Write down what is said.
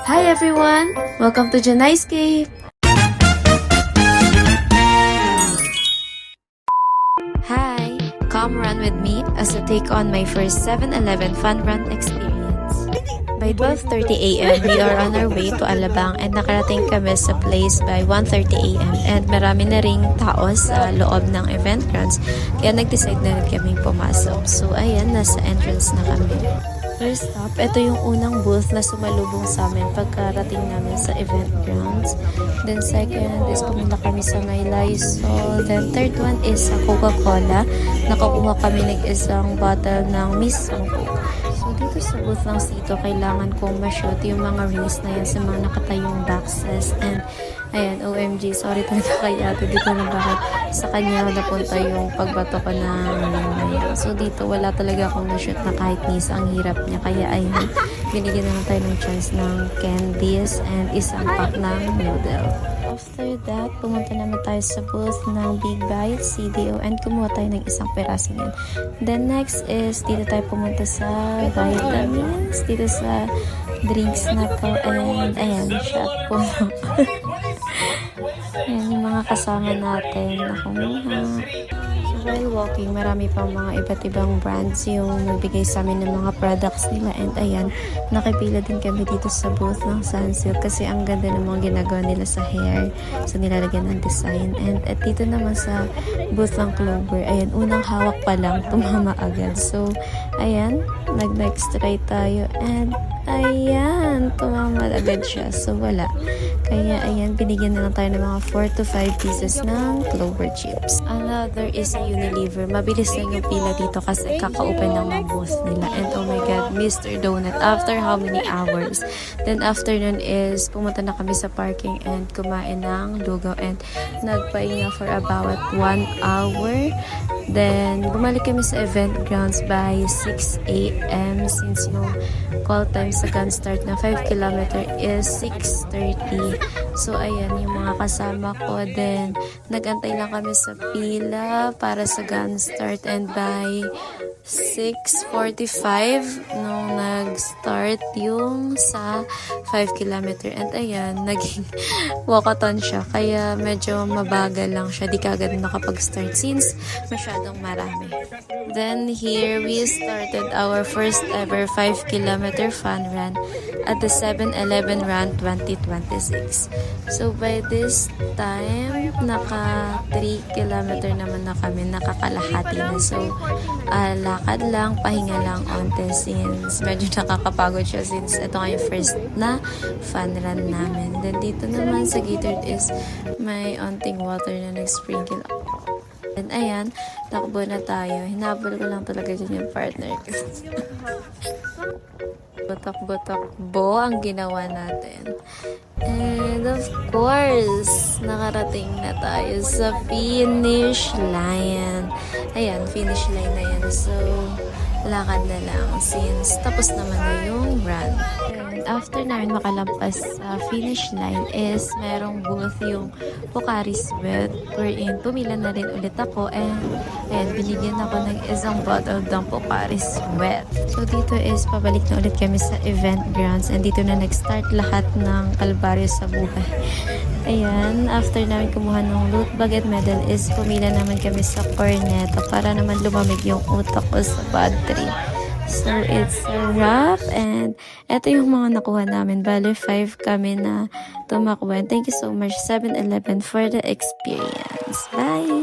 Hi everyone! Welcome to Janaiscape! Hi! Come run with me as I take on my first 7-Eleven fun run experience. By 12:30 a.m., we are on our way to Alabang and nakarating kami sa place by 1:30 a.m. and marami na ring tao sa loob ng event grounds kaya nag-decide na rin kaming pumasok. So ayan, nasa entrance na kami. First stop, ito yung unang booth na sumalubong sa amin pagkarating namin sa event grounds. Then second is pumunta kami sa may Lysol. Then third one is sa Coca-Cola. Nakakuha kami ng isang bottle ng mismo Coke. So dito sa booth ng Sito, kailangan kong ma-shoot yung mga rings na yan sa mga nakatayong boxes. And ayan, OMG, sorry talaga kay ate. Dito lang bakit sa kanya napunta yung pagbato ko na ring. So dito wala talaga akong na-shoot na kahit nisa. Ang hirap niya. Kaya ayun, binigyan naman tayo ng chance ng candies and isang pack ng noodle. After that, pumunta naman tayo sa booth ng Big Bite, CDO, and kumuha tayo ng isang peraso niyan. Then next is, dito tayo pumunta sa vitamins, dito sa drinks na to, and ayan, shot po. Ayan, yung mga kasama natin na kumuha. So while walking, marami pang mga iba't ibang brands yung nagbigay sa amin ng mga products nila. And ayan, nakipila din kami dito sa booth ng Sunsilk kasi ang ganda ng mga ginagawa nila sa hair. So nilalagyan ng design. And at dito naman sa booth ng Clover, ayan, unang hawak pa lang, tumama agad. So ayan, nag-next try tayo. And ayan, tumama agad siya. So wala. Kaya ayan, binigyan na lang tayo ng mga 4 to 5 pieces ng Clover chips. Another is a Unilever. Mabilis lang yung pila dito kasi kaka-open lang ng booth nila. And oh my god, Mr. Donut. After how many hours? Then after nun is pumunta na kami sa parking and kumain ng lugaw. And nagpahinga for about 1 hour. Then bumalik kami sa event grounds by 6 a.m. since yung call time sa gun start na 5 km is 6:30. So ayan yung mga kasama ko. Then nagantay lang kami sa pila para sa gun start and by 6:45 nung nag-start yung sa 5 km. And ayan, naging walkathon siya. Kaya medyo mabagal lang siya. Di kagad nakapag-start since masyadong marami. Then here we started our first ever 5 km fun run at the 7-Eleven Run 2026. So by this time, naka 3 km naman na kami, nakakalahati na. So lakad lang, pahinga lang onte since medyo nakakapagod siya since ito nga yung first na fun run namin. Then dito naman sa Gatorade is may onting water na nag-sprinkle. And ayan, takbo na tayo. Hinabol ko lang talaga dyan yung partner ko. Botak-botak-bo ang ginawa natin. And of course, nakarating na tayo sa finish line. Ayan, finish line na yan. So, lakad na lang since tapos naman na yung run. And after namin makalampas sa finish line is merong booth yung Pocari Sweat wherein pumila na rin ulit ako and binigyan ako ng isang bottle ng Pocari Sweat. So dito is pabalik na ulit kami sa event grounds and dito na nag-start lahat ng kalbaryo sa buhay. Ayan, after namin kumuha ng loot bag at medal is pumila naman kami sa Cornetto para naman lumamig yung utak ko sa bad trip. So, it's a wrap and eto yung mga nakuha namin. Bale, 5 kami na tumakbo. Thank you so much 7-Eleven for the experience. Bye!